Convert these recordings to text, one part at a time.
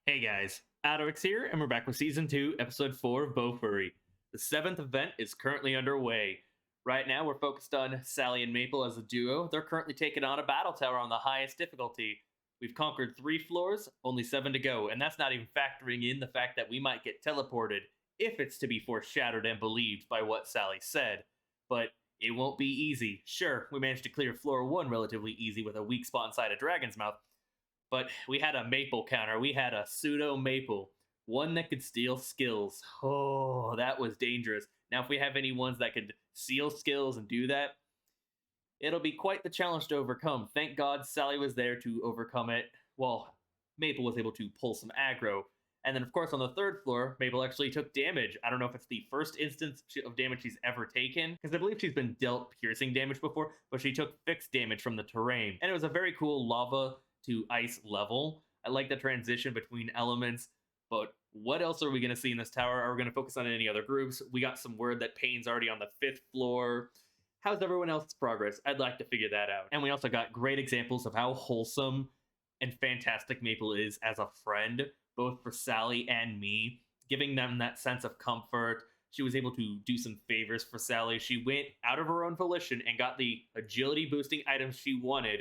Hey guys, AlduicS here, and we're back with Season 2, Episode 4 of Bofuri. The 7th event is currently underway. Right now, we're focused on Sally and Maple as a duo. They're currently taking on a battle tower on the highest difficulty. We've conquered 3 floors, only 7 to go, and that's not even factoring in the fact that we might get teleported, if it's to be foreshadowed and believed by what Sally said. But it won't be easy. Sure, we managed to clear floor 1 relatively easy with a weak spot inside a dragon's mouth, but we had a maple counter. We had a pseudo maple, one that could steal skills. Oh, that was dangerous. Now, if we have any ones that could steal skills and do that, it'll be quite the challenge to overcome. Thank God Sally was there to overcome it. Well, Maple was able to pull some aggro. And then, of course, on the 3rd floor, Maple actually took damage. I don't know if it's the first instance of damage she's ever taken, because I believe she's been dealt piercing damage before, but she took fixed damage from the terrain. And it was a very cool lava to ice level. I like the transition between elements, but what else are we going to see in this tower? Are we going to focus on any other groups? We got some word that Payne's already on the 5th floor. How's everyone else's progress? I'd like to figure that out. And we also got great examples of how wholesome and fantastic Maple is as a friend, both for Sally and me, giving them that sense of comfort. She was able to do some favors for Sally. She went out of her own volition and got the agility boosting items she wanted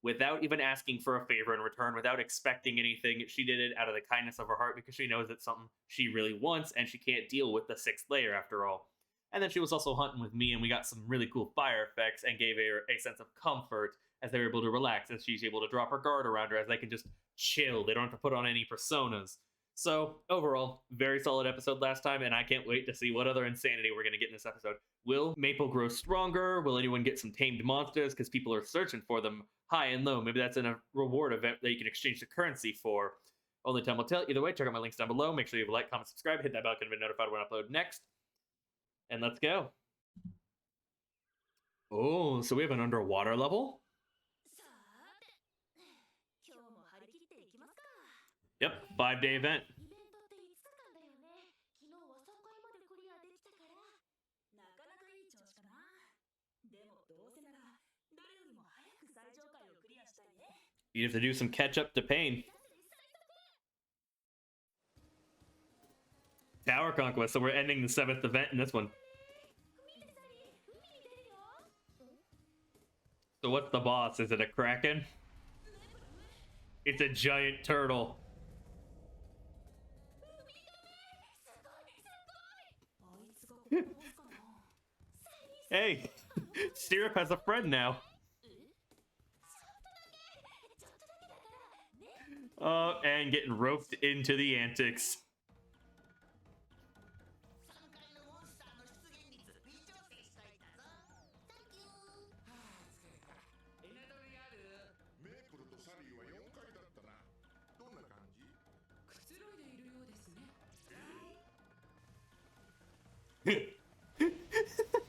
without even asking for a favor in return, without expecting anything. She did it out of the kindness of her heart because she knows it's something she really wants, and she can't deal with the 6th layer after all. And then she was also hunting with me, and we got some really cool fire effects and gave her a sense of comfort as they were able to relax, as she's able to drop her guard around her, as they can just chill. They don't have to put on any personas. So, overall, very solid episode last time, and I can't wait to see what other insanity we're going to get in this episode. Will Maple grow stronger? Will anyone get some tamed monsters? Because people are searching for them high and low. Maybe that's in a reward event that you can exchange the currency for. Only time will tell. Either way, check out my links down below. Make sure you like, comment, subscribe, hit that bell to be notified when I upload next. And let's go. Oh, so we have an underwater level? Yep, 5-day event. You have to do some catch up to Pain. Tower Conquest, so we're ending the 7th event in this one. So what's the boss? Is it a kraken? It's a giant turtle. Hey, Syrup has a friend now. And getting roped into the antics.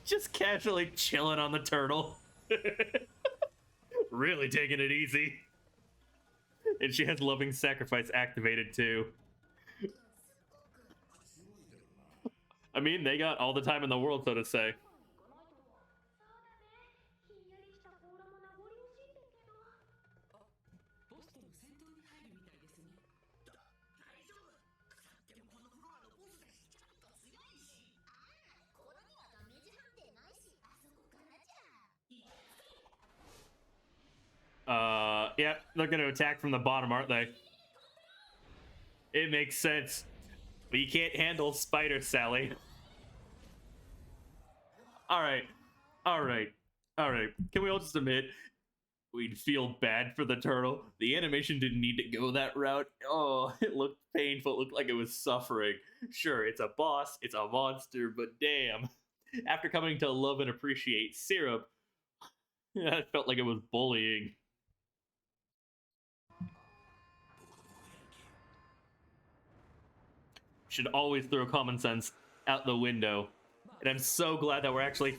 Just casually chilling on the turtle. Really taking it easy. And she has Loving Sacrifice activated too. I mean, they got all the time in the world, so to say. Yeah, they're gonna attack from the bottom, aren't they? It makes sense. But you can't handle Spider Sally. Alright. Alright. Alright. Can we all just admit we'd feel bad for the turtle? The animation didn't need to go that route. Oh, it looked painful. It looked like it was suffering. Sure, it's a boss, it's a monster, but damn. After coming to love and appreciate Syrup, it felt like it was bullying. Should always throw common sense out the window. And I'm so glad that we're actually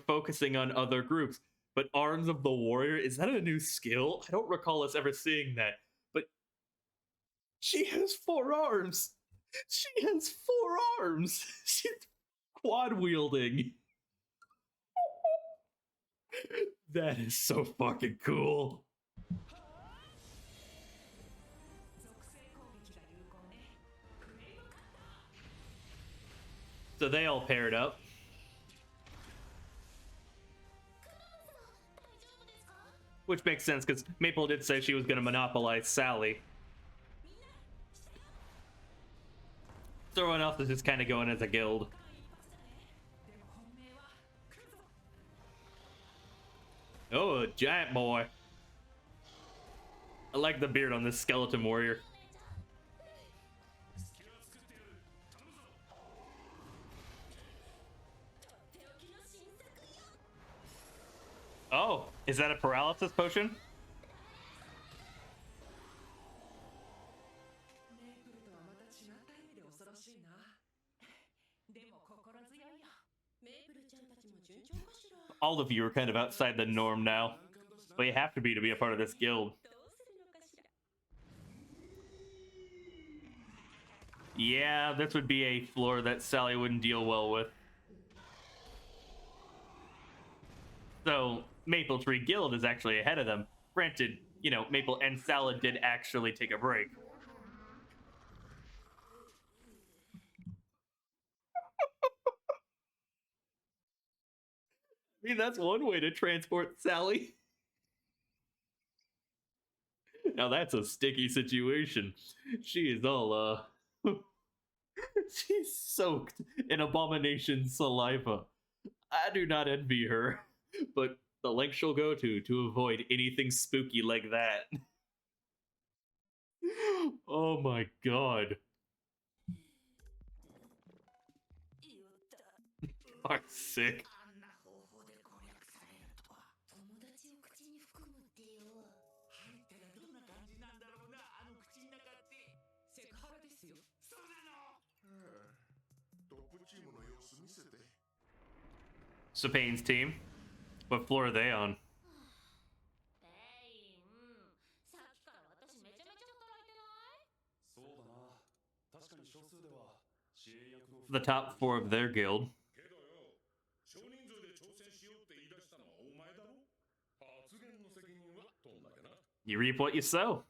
focusing on other groups. But Arms of the Warrior, is that a new skill? I don't recall us ever seeing that. But she has 4 arms. She has 4 arms. She's quad wielding. That is so fucking cool. So they all paired up. Which makes sense, because Maple did say she was going to monopolize Sally. So everyone else is just kind of going as a guild. Oh, a giant boy. I like the beard on this skeleton warrior. Oh, is that a paralysis potion? All of you are kind of outside the norm now, but you have to be a part of this guild. Yeah, this would be a floor that Sally wouldn't deal well with. So, Maple Tree Guild is actually ahead of them. Granted, you know, Maple and Sally did actually take a break. I mean, that's one way to transport Sally. Now that's a sticky situation. She is all, she's soaked in abomination saliva. I do not envy her, but the length she'll go to avoid anything spooky like that. Oh my god. Are sick. Sapane's team. What floor are they on? The top 4 of their guild. You reap what you sow.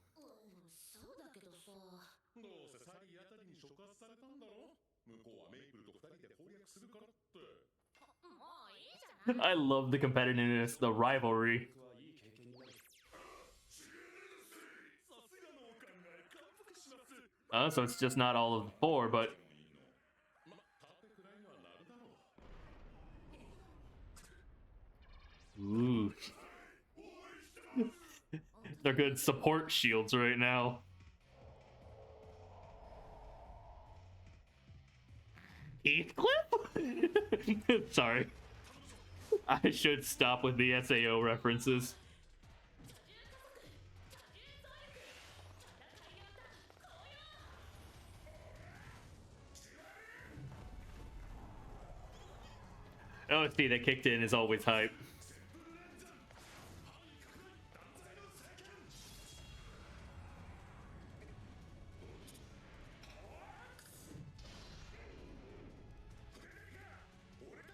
I love the competitiveness, the rivalry. So it's just not all of the 4, but... Ooh. They're good support shields right now. Heathcliff? Sorry. I should stop with the SAO references. OST that kicked in is always hype.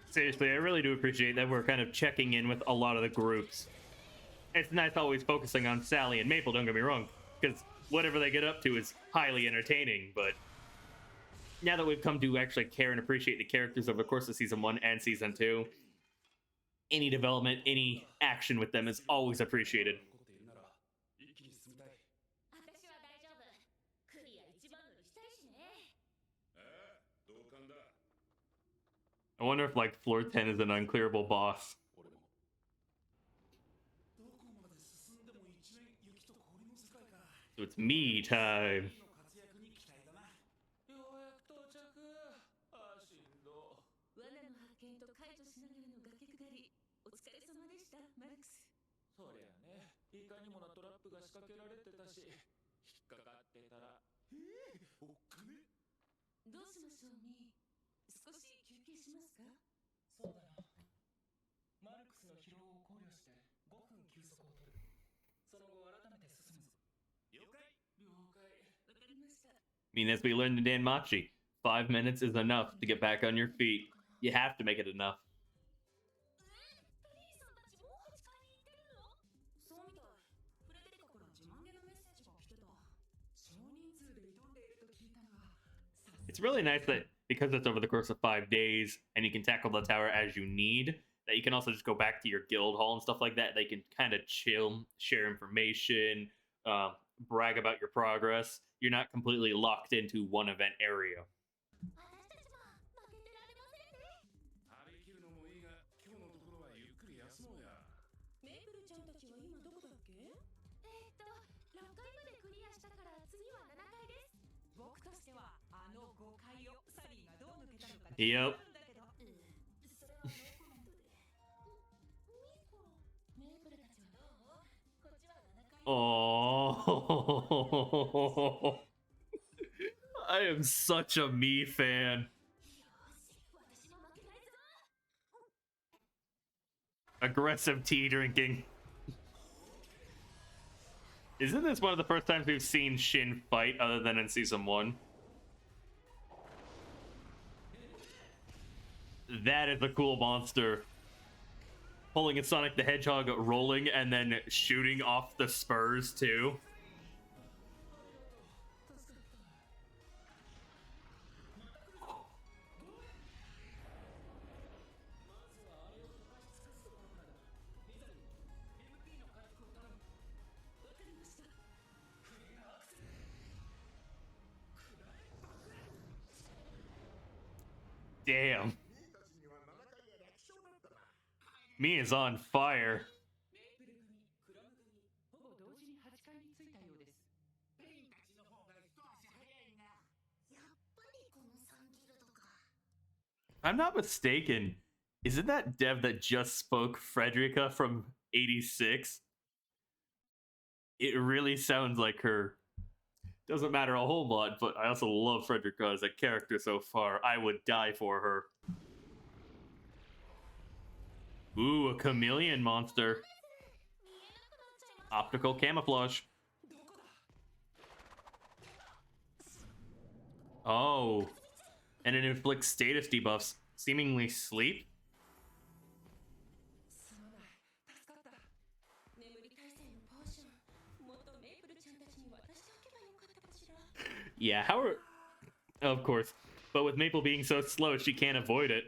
Seriously, I really do appreciate that we're kind of checking in with a lot of the groups. It's nice always focusing on Sally and Maple, don't get me wrong, because whatever they get up to is highly entertaining, but now that we've come to actually care and appreciate the characters over the course of Season 1 and Season 2, any development, any action with them is always appreciated. I wonder if, like, floor 10 is an unclearable boss. So it's me time. I mean, as we learned in Danmachi, 5 minutes is enough to get back on your feet. You have to make it enough. It's really nice that because it's over the course of 5 days and you can tackle the tower as you need, that you can also just go back to your guild hall and stuff like that. They can kind of chill, share information, brag about your progress. You're not completely locked into one event area. Yep. Oh, I am such a me fan. Aggressive tea drinking. Isn't this one of the first times we've seen Shin fight other than in season 1? That is a cool monster. Pulling a Sonic the Hedgehog rolling and then shooting off the spurs too. Damn. Me is on fire. If I'm not mistaken, isn't that dev that just spoke Frederica from 86? It really sounds like her. Doesn't matter a whole lot, but I also love Frederica as a character so far. I would die for her. Ooh, a chameleon monster. Optical camouflage. Oh. And it inflicts status debuffs. Seemingly sleep? Yeah, how are... Of course. But with Maple being so slow, she can't avoid it.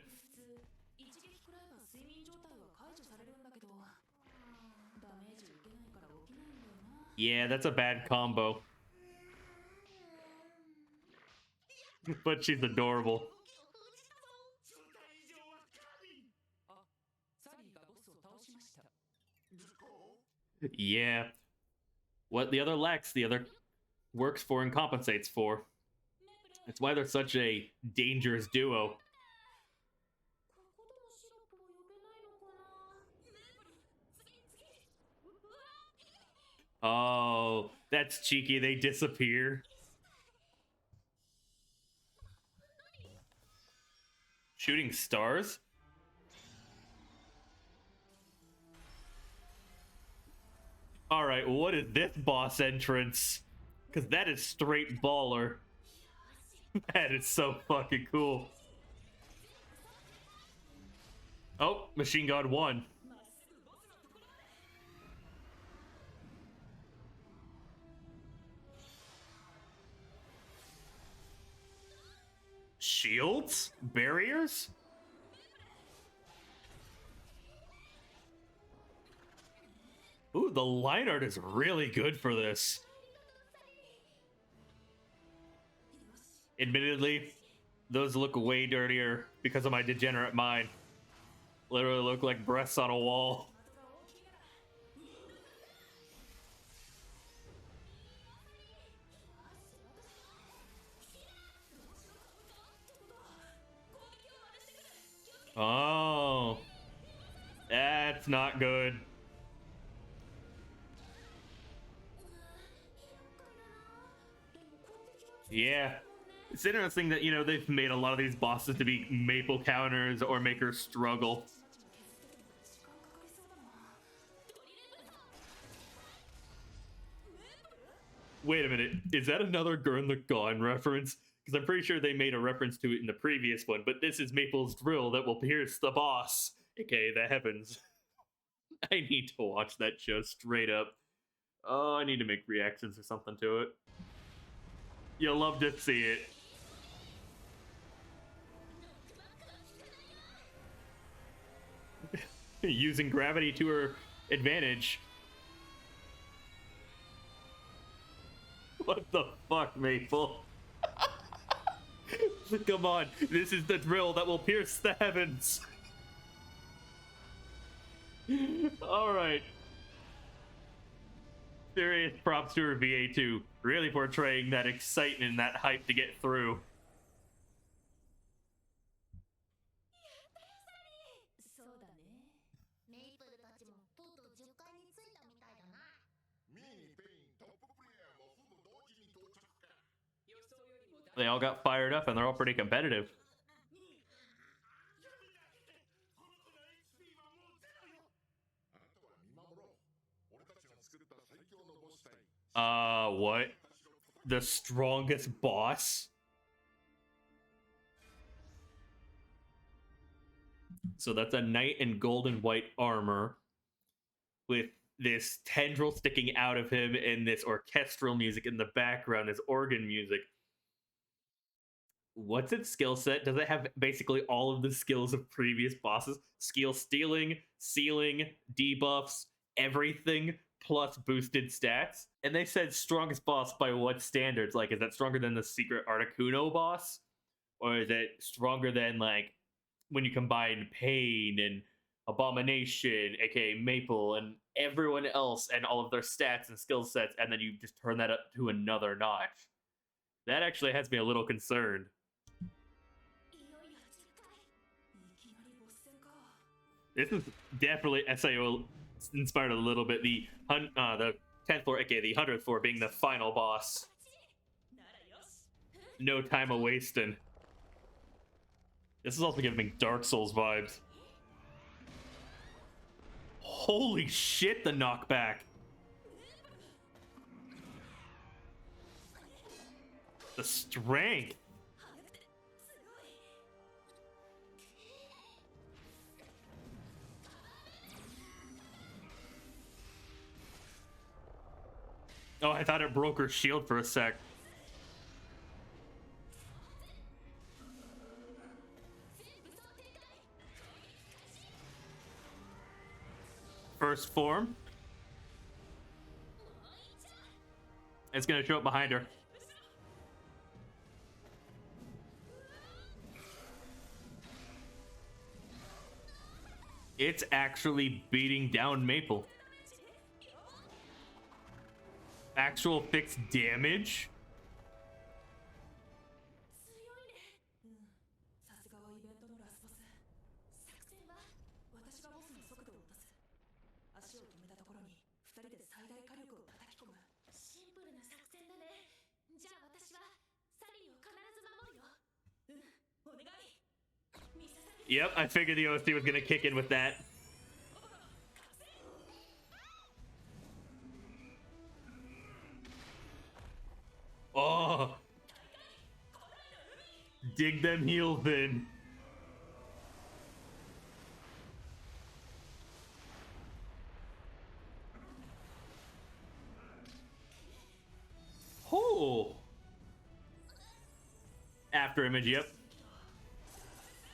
Yeah, that's a bad combo. But she's adorable. Yeah. What the other lacks, the other works for and compensates for. That's why they're such a dangerous duo. Oh, that's cheeky. They disappear. Shooting stars? Alright, what is this boss entrance? Because that is straight baller. That is so fucking cool. Oh, Machine God 1. Shields? Barriers? Ooh, the line art is really good for this. Admittedly, those look way dirtier because of my degenerate mind. Literally look like breasts on a wall. Oh, that's not good. Yeah. It's interesting that, you know, they've made a lot of these bosses to be Maple counters or make her struggle. Wait a minute, is that another Gurren Lagann reference? Because I'm pretty sure they made a reference to it in the previous one, but this is Maple's drill that will pierce the boss, aka the heavens. I need to watch that show straight up. Oh, I need to make reactions or something to it. You'll love to see it. Using gravity to her advantage. What the fuck, Maple? Come on, this is the drill that will pierce the heavens. Alright. Serious props to her VA2. Really portraying that excitement and that hype to get through. They all got fired up and they're all pretty competitive. What? The strongest boss? So that's a knight in gold and white armor with this tendril sticking out of him and this orchestral music in the background, this organ music. What's its skill set? Does it have basically all of the skills of previous bosses? Skill stealing, sealing, debuffs, everything, plus boosted stats? And they said strongest boss by what standards? Like, is that stronger than the secret Articuno boss? Or is it stronger than, like, when you combine Pain and Abomination, aka Maple, and everyone else and all of their stats and skill sets, and then you just turn that up to another notch? That actually has me a little concerned. This is definitely SAO inspired a little bit. The 10th floor, aka the 100th floor, being the final boss. No time a wasting. This is also giving me Dark Souls vibes. Holy shit, the knockback. The strength. Oh, I thought it broke her shield for a sec. First form. It's gonna show up behind her. It's actually beating down Maple. Actual fixed damage? Yep, I figured the OST was gonna kick in with that. Oh! Dig them heels in. Oh! After image, yep.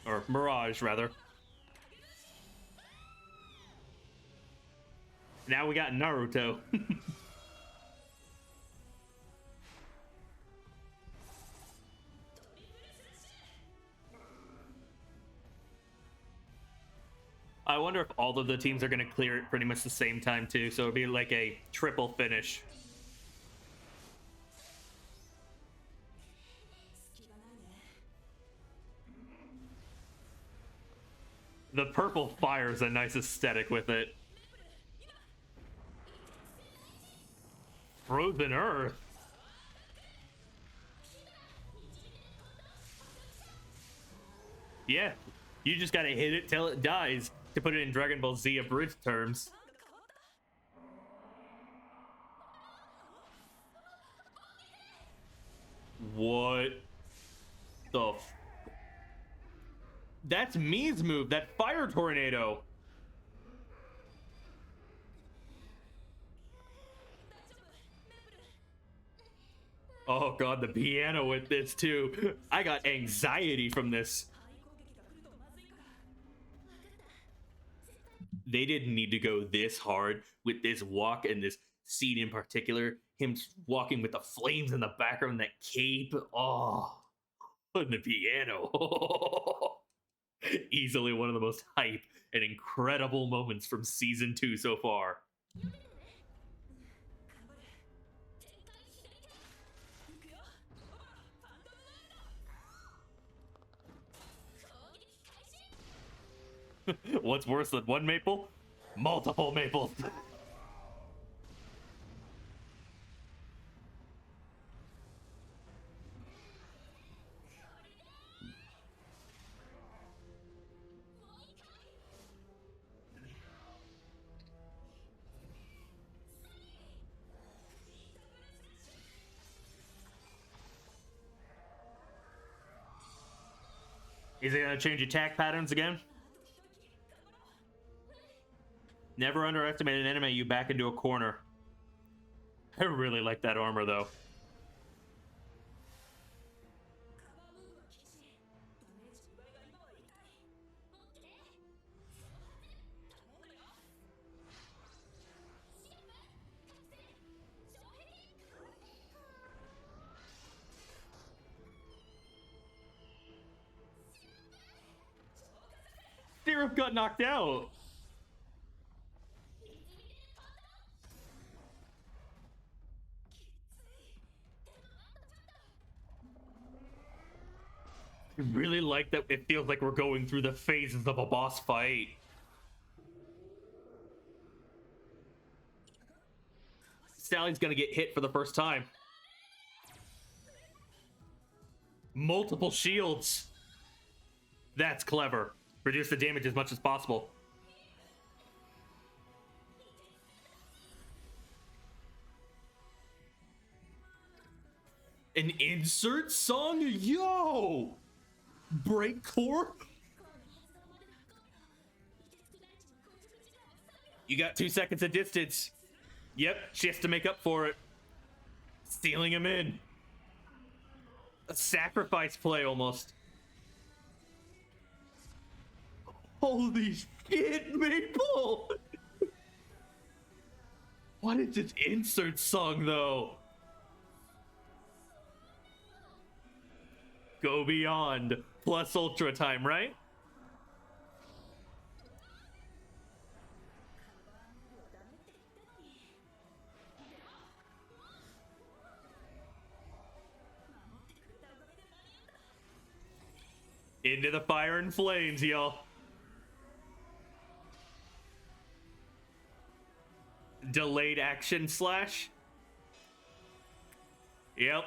Or Mirage, rather. Now we got Naruto. I wonder if all of the teams are going to clear it pretty much the same time, too. So it'll be like a triple finish. The purple fire is a nice aesthetic with it. Frozen Earth. Yeah, you just gotta hit it till it dies, to put it in Dragon Ball Z abridged terms. What the f... That's Mii's move, that fire tornado. Oh god, the piano with this too. I got anxiety from this. they didn't need to go this hard with this walk and this scene in particular. Him walking with the flames in the background, that cape. Oh, on the piano. Easily one of the most hype and incredible moments from season 2 so far. What's worse than one maple? Multiple maples. Is it gonna change attack patterns again? Never underestimate an enemy you back into a corner. I really like that armor, though. Syrup got knocked out. I really like that it feels like we're going through the phases of a boss fight. Sally's gonna get hit for the first time. Multiple shields. That's clever. Reduce the damage as much as possible. An insert song? Yo! Breakcore? You got 2 seconds of distance. Yep, she has to make up for it. Stealing him in. A sacrifice play almost. Holy shit, Maple! What is this insert song, though? Go beyond. Plus ultra time, right? Into the fire and flames, y'all. Delayed action slash. Yep.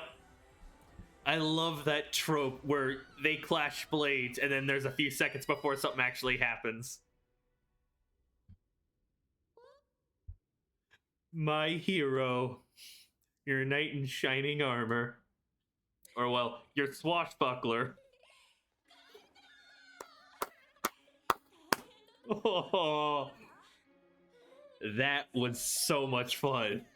I love that trope where they clash blades and then there's a few seconds before something actually happens. My hero. Your knight in shining armor. Or, well, your swashbuckler. Oh, that was so much fun.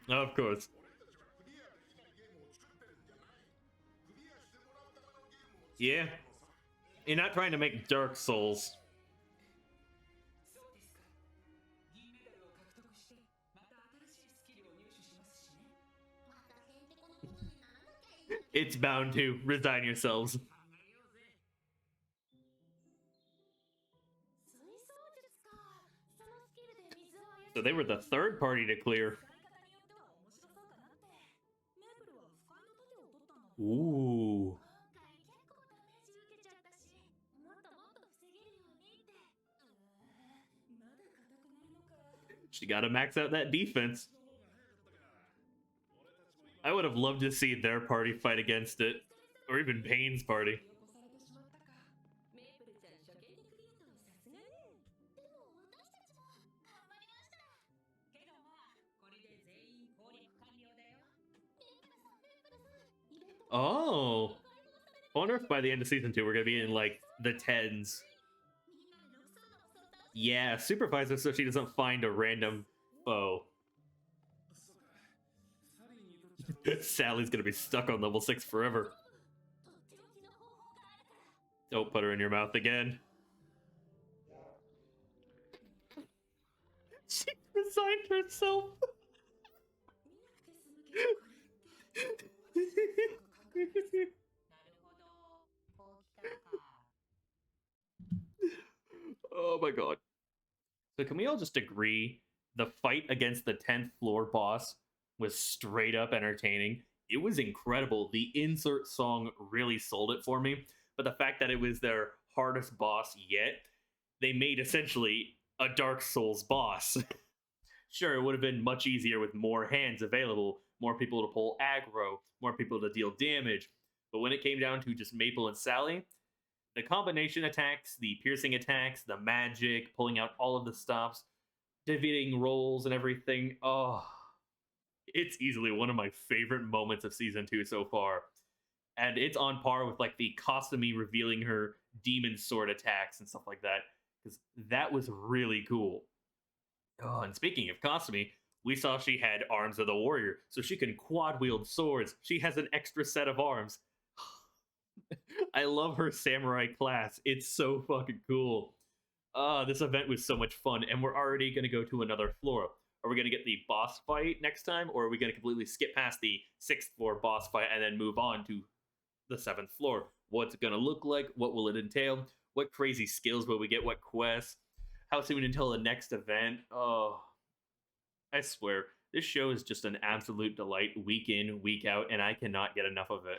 Of course. Yeah. You're not trying to make Dark Souls. It's bound to. Resign yourselves. So they were the third party to clear. Ooh. She gotta max out that defense. I would have loved to see their party fight against it. Or even Pain's party. Oh. I wonder if by the end of season 2 we're gonna be in like the 10s. Yeah, supervisor so she doesn't find a random foe. Sally's gonna be stuck on level 6 forever. Don't put her in your mouth again. She resigned herself. Oh my god. So can we all just agree the fight against the 10th floor boss was straight up entertaining? It was incredible. The insert song really sold it for me. But the fact that it was their hardest boss yet, they made essentially a Dark Souls boss. Sure, it would have been much easier with more hands available, more people to pull aggro, more people to deal damage. But when it came down to just Maple and Sally, the combination attacks, the piercing attacks, the magic, pulling out all of the stops, defeating rolls and everything. Oh, it's easily one of my favorite moments of season 2 so far. And it's on par with like the Kasumi revealing her demon sword attacks and stuff like that, because that was really cool. Oh, and speaking of Kasumi, we saw she had Arms of the Warrior, so she can quad wield swords. She has an extra set of arms. I love her samurai class. It's so fucking cool. This event was so much fun, and we're already going to go to another floor. Are we going to get the boss fight next time, or are we going to completely skip past the 6th floor boss fight and then move on to the 7th floor? What's it going to look like? What will it entail? What crazy skills will we get? What quests? How soon until the next event? Oh, I swear, this show is just an absolute delight week in, week out, and I cannot get enough of it.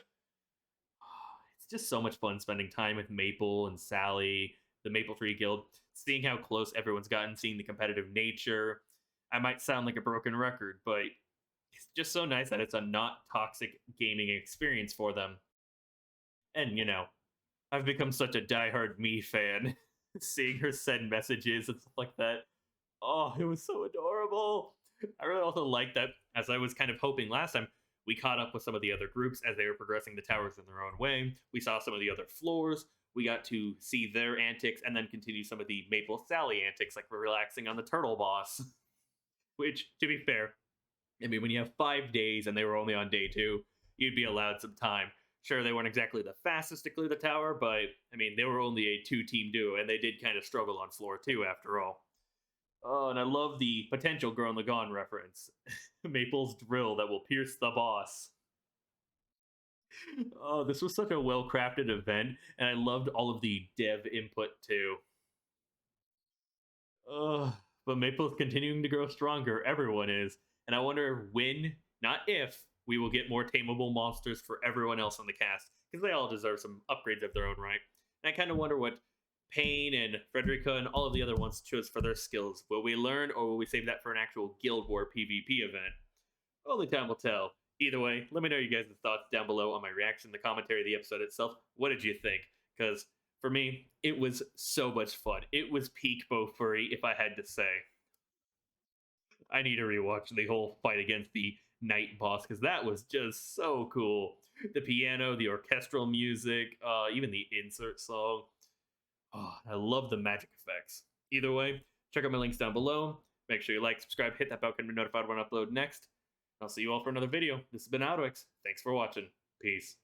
It's just so much fun spending time with Maple and Sally, the Maple Tree Guild, seeing how close everyone's gotten, seeing the competitive nature. I might sound like a broken record, but it's just so nice that it's a not toxic gaming experience for them. And, you know, I've become such a diehard Mii fan. Seeing her send messages and stuff like that. Oh, it was so adorable. I really also like that, as I was kind of hoping last time, we caught up with some of the other groups as they were progressing the towers in their own way. We saw some of the other floors. We got to see their antics and then continue some of the Maple Sally antics, like we're relaxing on the turtle boss. Which, to be fair, I mean, when you have 5 days and they were only on day 2, you'd be allowed some time. Sure, they weren't exactly the fastest to clear the tower, but, I mean, they were only a 2-team duo, and they did kind of struggle on floor 2 after all. Oh, and I love the potential Gurren Lagann reference. Maple's drill that will pierce the boss. Oh, this was such a well-crafted event, and I loved all of the dev input, too. But Maple's continuing to grow stronger, everyone is, and I wonder when, not if, we will get more tameable monsters for everyone else on the cast, because they all deserve some upgrades of their own right. And I kind of wonder what Pain and Frederica and all of the other ones choose for their skills. Will we learn, or will we save that for an actual Guild War PvP event? Only time will tell. Either way, let me know you guys' thoughts down below on my reaction, the commentary of the episode itself. What did you think? Because for me, it was so much fun. It was peak Bofuri, if I had to say. I need to rewatch the whole fight against the night boss, because that was just so cool. The piano, the orchestral music, even the insert song. Oh, I love the magic effects. Either way, check out my links down below. Make sure you like, subscribe, hit that bell to be notified when I upload next. I'll see you all for another video. This has been AlduicS. Thanks for watching. Peace.